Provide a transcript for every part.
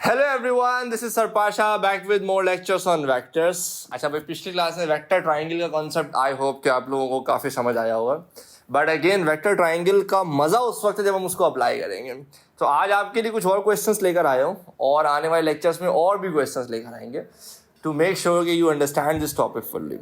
Hello everyone, this is सरपाशा back with more lectures on vectors. अच्छा भाई, पिछली क्लास में वेक्टर ट्राइंगल का कॉन्सेप्ट आई होप कि आप लोगों को काफ़ी समझ आया होगा। बट अगेन वेक्टर ट्राइंगल का मज़ा उस वक्त है जब हम उसको अप्लाई करेंगे। तो आज आपके लिए कुछ और क्वेश्चंस लेकर आए हो और आने वाले लेक्चर्स में और भी क्वेश्चंस लेकर आएंगे टू मेक श्योर कि you understand this topic fully.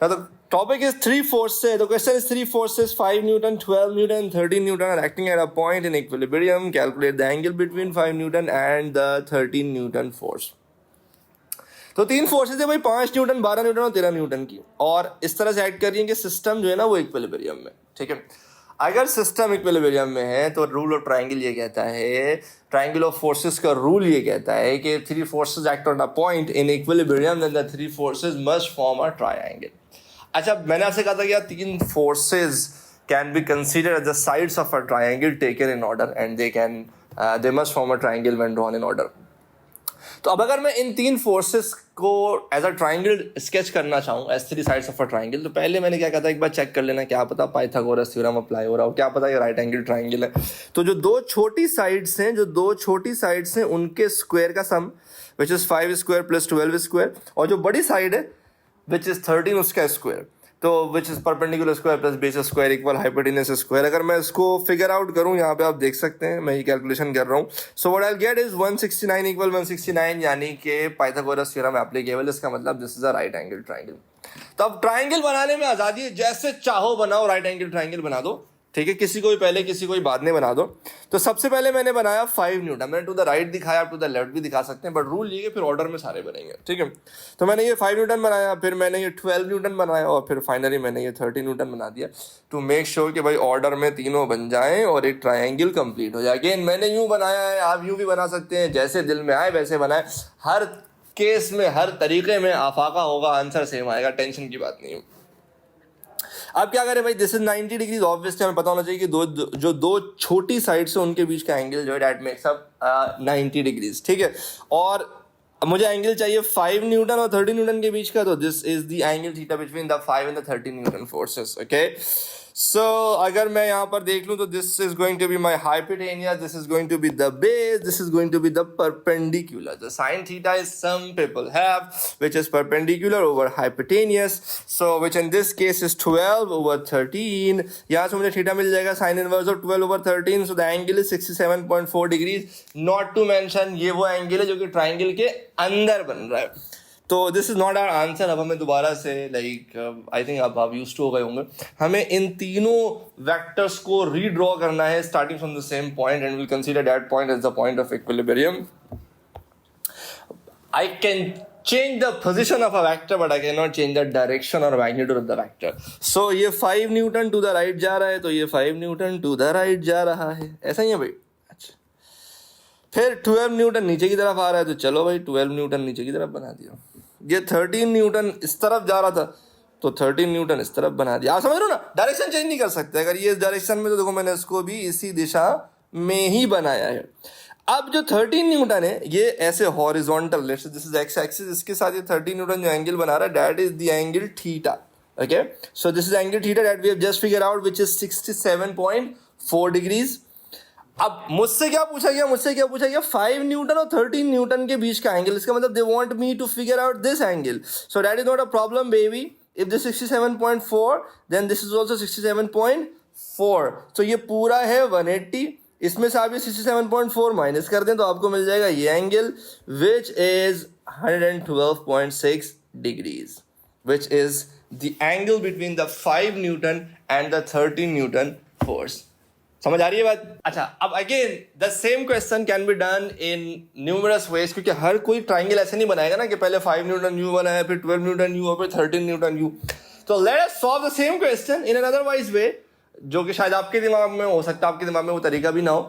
Now the topic is three forces. The question is three forces: 5 Newton, 12 Newton, 13 Newton are acting at a point in equilibrium. Calculate the angle between 5 Newton and the 13 Newton force. तो तीन forces है भाई, 5 newton, 12 Newton और 13 Newton की, और इस तरह से ऐड कर रही है कि सिस्टम जो है ना वो इक्विलिब्रियम में। ठीक है, अगर सिस्टम इक्विलिब्रियम में है तो रूल ऑफ ट्राइंगल ये कहता है, ट्राइंगल ऑफ फोर्सेस का रूल ये कहता है कि three forces act on a point in equilibrium, then the three forces must form a triangle. अच्छा, मैंने आपसे कहा था कि यार तीन forces can be considered as the sides of a triangle taken in order and they must form a triangle when drawn in order. तो अब अगर मैं इन तीन फोर्सेस को एज अ ट्राइंगल स्केच करना चाहूँ as three sides of a triangle, तो पहले मैंने क्या कहा था, एक बार चेक कर लेना, क्या पता पाइथागोरस थ्योरम अप्लाई हो रहा हो, क्या पता ये राइट एंगल ट्राइंगल है। तो जो दो छोटी साइड्स हैं उनके स्क्वायर का sum which is 5 square plus 12 square, और जो बड़ी साइड है विच इज 13 उसका स्क्वायर, तो which is perpendicular square plus base square equal hypotenuse square. अगर मैं इसको फिगर आउट करूं, यहाँ पे आप देख सकते हैं मैं ये कैलकुलेशन कर रहा हूँ। सो what I get is 169 equal 169, यानी कि पाइथागोरस थ्योरम एप्लीकेबल। इसका मतलब this is a right angle triangle. तो अब ट्राइंगल बनाने में आजादी है, जैसे चाहो बनाओ, राइट एंगल ट्राइंगल बना दो। ठीक है, किसी को भी पहले किसी को भी बाद में बना दो। तो सबसे पहले मैंने बनाया 5 न्यूटन, मैंने टू द राइट दिखाया, टू द लेफ्ट भी दिखा सकते हैं, बट रूल ये है फिर ऑर्डर में सारे बनेंगे। ठीक है, तो मैंने ये 5 न्यूटन बनाया, फिर मैंने ये 12 न्यूटन बनाया, और फिर फाइनली मैंने ये 13 न्यूटन बना दिया टू मेक श्योर कि भाई ऑर्डर में तीनों बन जाएं और एक ट्रायंगल कंप्लीट हो जाए। अगेन मैंने यूं बनाया है, आप यूं भी बना सकते हैं, जैसे दिल में आए वैसे बनाए। हर केस में, हर तरीके में आफाका होगा, आंसर सेम आएगा, टेंशन की बात नहीं है। अब क्या करें भाई, दिस इज 90 डिग्रीज। ऑब्वियसली हमें पता होना चाहिए कि दो छोटी साइड से उनके बीच का एंगल जो है दैट मेक्स अप 90 डिग्रीज। ठीक है, और मुझे एंगल चाहिए 5 न्यूटन और 30 न्यूटन के बीच का, तो this is the angle theta between the 5 and the 30 newton forces. Okay, so अगर मैं यहाँ पर देख लूँ तो this is going to be my hypotenuse, this is going to be the base, this is going to be the perpendicular. The sine theta is some people have which is perpendicular over hypotenuse, so which in this case is 12 over 13। यहाँ से मुझे theta मिल जाएगा sine inverse of 12 over 13, so the angle is 67.4 degrees। not to mention ये वो angle है जो कि triangle के अंदर बन रहा है। तो this is not our answer. अब हमें दोबारा से आई थिंक अब आप यूज्ड टू हो गए होंगे, हमें इन तीनों वेक्टर्स को रीड्रॉ करना है starting from the same point, and will consider that point as the point of equilibrium. I can change the position of a vector, but I cannot change the direction or magnitude of the vector. So ये 5 Newton to the right जा रहा है, तो ये 5 Newton to the right जा रहा है, ऐसा ही है भाई। अच्छा, फिर 12 न्यूटन नीचे की तरफ आ रहा है, तो चलो भाई 12 न्यूटन नीचे की तरफ बना दिया। ये 13 न्यूटन इस तरफ जा रहा था, तो 13 न्यूटन इस तरफ बना दिया। आप समझ रहे हो ना, डायरेक्शन चेंज नहीं कर सकते। अगर ये इस डायरेक्शन में, तो देखो मैंने इसको भी इसी दिशा में ही बनाया है। अब जो 13 न्यूटन है ये ऐसे horizontal, let's say this is x axis, इसके साथ ये 13 न्यूटन जो एंगल बना रहा है that is the angle theta. Okay, so this is angle theta that we have just figure out which is 67.4 degrees. अब मुझसे क्या पूछा गया, 5 न्यूटन और 13 न्यूटन के बीच का एंगल। इसका मतलब they want me to figure out this angle, so that is not a problem baby. If this 67.4 then this is also 67.4, तो ये पूरा है 180। इसमें से आप ये 67.4 माइनस कर दें तो आपको मिल जाएगा ये angle which is 112.6 degrees, which is the angle between the 5 newton and the 13 newton force. समझ आ रही है बात? अच्छा, अब again the same question can be done in numerous ways, क्योंकि हर कोई ट्राइंगल ऐसे नहीं बनाएगा ना कि पहले 5 न्यूटन यू बनाया, फिर 12 न्यूटन यू और फिर 13 न्यूटन यू। तो let us solve the same question in an otherwise way, जो कि शायद आपके दिमाग में हो सकता है, आपके दिमाग में वो तरीका भी ना हो,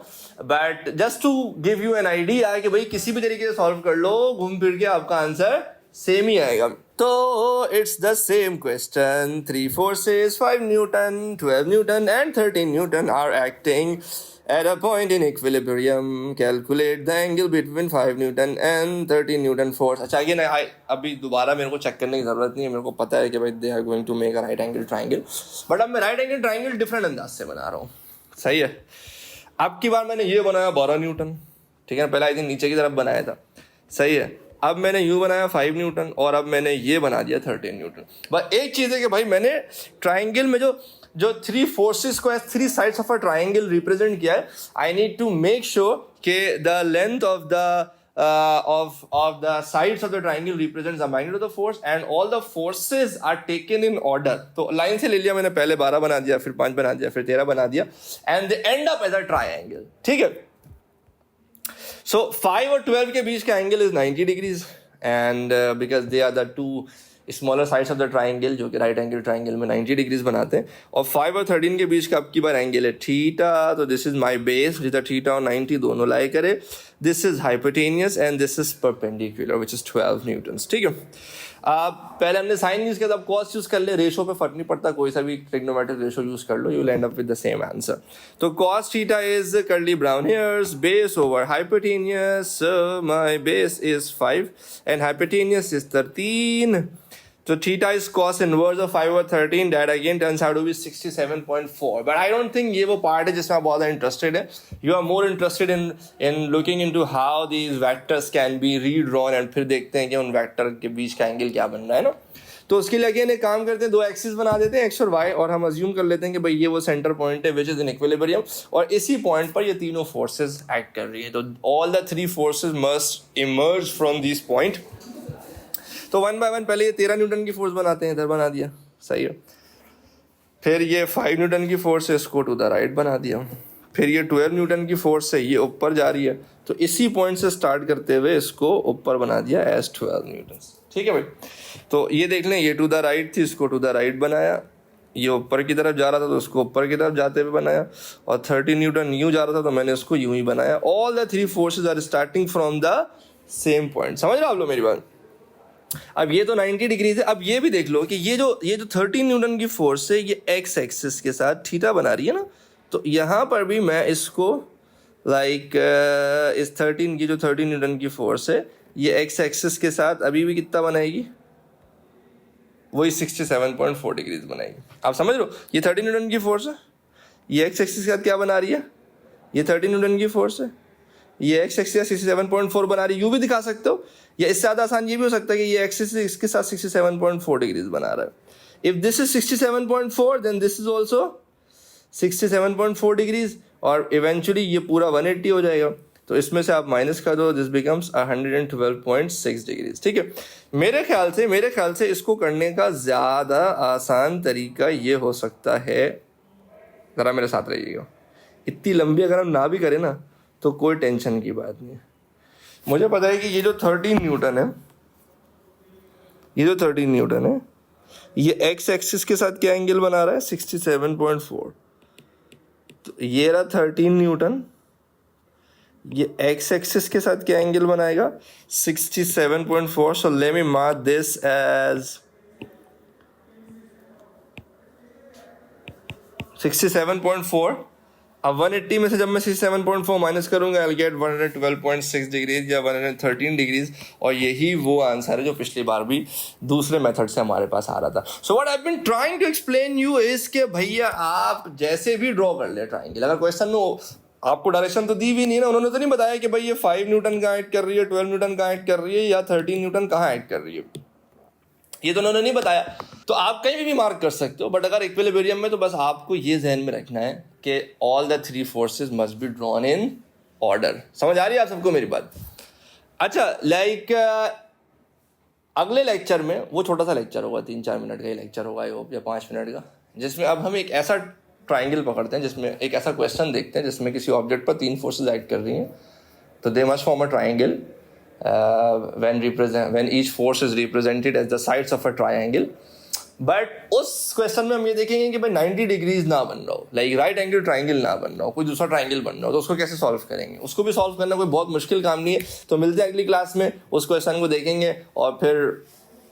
but just to give you an idea कि भाई किसी भी तरीके से सॉल्व कर लो, घूम फिर के आपका आंसर सेम ही आएगा। तो it's the same question, three forces 5 newton, 12 newton and 13 newton are acting at a point in equilibrium. Calculate the angle between 5 Newton and 13 Newton force. अच्छा, अगेन अभी दोबारा मेरे को चेक करने की जरूरत नहीं है, मेरे को पता है कि भाई they are going to make a right angle triangle, but अब मैं राइट एंगल ट्राइंगल डिफरेंट अंदाज से बना रहा हूँ। सही है, अब की बार मैंने ये बनाया 12 न्यूटन। ठीक है, पहले आई थिंक नीचे की तरफ बनाया था, सही है। अब मैंने यू बनाया 5 न्यूटन और अब मैंने ये बना दिया 13 न्यूटन। बस एक चीज़ है कि भाई मैंने ट्राइंगल में जो 3 फोर्सेस को as 3 sides of a triangle represent किया है, I need to make sure कि the length of the sides of the triangle represents the magnitude of the force and all the forces are taken in order. तो line से ले लिया मैंने, पहले 12 बना दिया, फिर 5 बना दिया, फिर 13 बना दिया, and they end up as a triangle. ठीक है। So 5 और 12 के बीच का angle is 90 degrees and because they are the two smaller sides of the triangle जो कि राइट एंगल ट्राइंगल में 90 डिग्रीज बनाते हैं। और 5 और 13 के बीच का अब की बार एंगल है थीटा, तो दिस इज माय बेस जिधर थीटा और 90 दोनों लाई करे, this is hypotenuse and this is perpendicular which is 12 Newton's. ठीक है। पहले हमने साइन यूज किया था, अब कॉस यूज कर ले, रेशो पे फर्क नहीं पड़ता, कोई सा भी ट्रिग्नोमेट्रिक रेशो यूज कर लो, you will end up with the same answer. तो cos theta is curly brown hairs, base over hypotenuse, my base is 5 and hypotenuse is 13. So theta is cos inverse of 5 over 13. That again turns out to be 67.4. But I don't think ये वो part है जिसमें आप बहुत interested है. You are more interested in looking into how these vectors can be redrawn and फिर देखते हैं कि उन vector के बीच का angle क्या बन रहा है ना. तो उसके लिए again एक काम करते हैं, 2 एक्सिस बना देते हैं x और y, और हम assume कर लेते हैं कि भाई ये वो सेंटर पॉइंट है which is in equilibrium, और इसी पॉइंट पर ये तीनों फोर्सेस एक्ट कर रही है। तो all the 3 forces must emerge from this point. तो 1 by 1 पहले ये 13 न्यूटन की फोर्स बनाते हैं, इधर बना दिया, सही है। फिर ये 5 न्यूटन की फोर्स है, इसको टू द राइट बना दिया। फिर ये 12 न्यूटन की फोर्स है, ये ऊपर जा रही है, तो इसी पॉइंट से स्टार्ट करते हुए इसको ऊपर बना दिया एज 12 न्यूटन। ठीक है भाई। तो ये देख लें, ये टू द राइट थी, इसको टू द राइट बनाया, ये ऊपर की तरफ जा रहा था तो उसको ऊपर की तरफ जाते हुए बनाया, और 13 न्यूटन यूँ जा रहा था तो मैंने इसको यूँ ही बनाया। All the 3 forces are starting from the same point. समझ रहे हो आप लोग मेरी बात? अब ये तो 90 डिग्रीज है। अब ये भी देख लो कि ये जो 13 न्यूटन की फोर्स है, ये एक्स एक्सिस के साथ थीटा बना रही है ना, तो यहाँ पर भी मैं इसको इस 13 की जो 13 न्यूटन की फोर्स है, ये एक्स एक्सिस के साथ अभी भी कितना बनाएगी, वही 67.4 डिग्रीज बनाएगी। आप समझ लो, ये 13 न्यूटन की फोर्स है, ये एक्स एक्सिस के साथ क्या बना रही है, ये 13 न्यूटन की फोर्स है, ये एक्स एक्सिस 67.4 बना रही है। यूँ भी दिखा सकते हो, या इससे ज़्यादा आसान ये भी हो सकता है कि ये एक्सिस इसके साथ 67.4 डिग्रीज बना रहा है। If this is 67.4 then this is also 67.4 degrees, और इवेंचुअली ये पूरा 180 हो जाएगा। तो इसमें से आप माइनस कर दो, दिस बिकम्स 112.6 डिग्रीज। ठीक है। मेरे ख्याल से इसको करने का ज़्यादा आसान तरीका ये हो सकता है, ज़रा मेरे साथ रहिएगा, इतनी लंबी अगर हम ना भी करें ना तो कोई टेंशन की बात नहीं है। मुझे पता है कि ये जो 13 न्यूटन है, ये एक्स एक्सिस के साथ क्या एंगल बना रहा है, 67.4। तो ये रहा 13 न्यूटन, ये एक्स एक्सिस के साथ क्या एंगल बनाएगा, 67.4। So let me mark this as 67.4। अब 180 में से जब मैं 67.4 माइनस करूंगा, आई विल गेट 112.6 डिग्रीज या 113 डिग्रीज, और यही वो आंसर है जो पिछली बार भी दूसरे मेथड से हमारे पास आ रहा था। So what I have been trying to explain you is के भैया आप जैसे भी ड्रॉ कर ले ट्राइंगल, अगर क्वेश्चन में आपको डायरेक्शन तो दी भी नहीं ना, उन्होंने तो नहीं बताया कि भाई ये 5 न्यूटन कहाँ ऐड कर रही है, 12 न्यूटन कहाँ ऐड कर रही है, या 13 न्यूटन कहाँ ऐड कर रही है, ये तो उन्होंने नहीं बताया। तो आप कहीं भी मार्क कर सकते हो, बट अगर इक्विलिब्रियम में तो बस आपको ये ध्यान में रखना है कि all the 3 forces must be drawn in order. समझ आ रही है आप सबको मेरी बात? अच्छा, अगले लेक्चर में, वो छोटा सा लेक्चर होगा, 3-4 मिनट का ही लेक्चर होगा, आई होप, या 5 मिनट का, जिसमें अब हम एक ऐसा ट्राइंगल पकड़ते हैं, जिसमें एक ऐसा क्वेश्चन देखते हैं जिसमें किसी ऑब्जेक्ट पर 3 फोर्सेज एक्ट कर रही हैं, तो दे must form a triangle when each force is represented as the sides of a triangle. But उस क्वेश्चन में हम ये देखेंगे कि भाई 90 डिग्रीज ना बन रहा हो, लाइक राइट एंगल ट्राइंगल ना बन रहा हो, कोई दूसरा ट्राइंगल बन रहा हो, तो उसको कैसे सॉल्व करेंगे। उसको भी सॉल्व करना कोई बहुत मुश्किल काम नहीं है। तो मिलते हैं अगली क्लास में, उस क्वेश्चन को देखेंगे। और फिर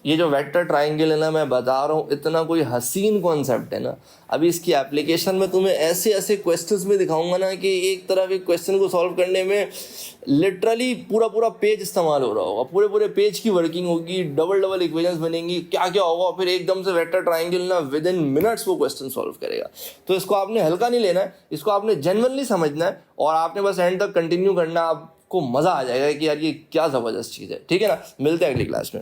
ये जो वेक्टर ट्राइंगल है ना, मैं बता रहा हूँ, इतना कोई हसीन कॉन्सेप्ट है ना, अभी इसकी एप्लीकेशन में तुम्हें ऐसे ऐसे क्वेश्चंस में दिखाऊंगा ना कि एक तरफ एक क्वेश्चन को सॉल्व करने में लिटरली पूरा पेज इस्तेमाल हो रहा होगा, पूरे पेज की वर्किंग होगी, डबल इक्वेशंस बनेंगी, क्या क्या होगा, फिर एकदम से वेक्टर ट्राइंगल ना विद इन मिनट्स वो क्वेश्चन सॉल्व करेगा। तो इसको आपने हल्का नहीं लेना है, इसको आपने जेन्युइनली समझना है, और आपने बस एंड तक कंटिन्यू करना। आप आपको मजा आ जाएगा कि यार ये क्या जबरदस्त चीज है। ठीक है ना, मिलते हैं अगली क्लास में।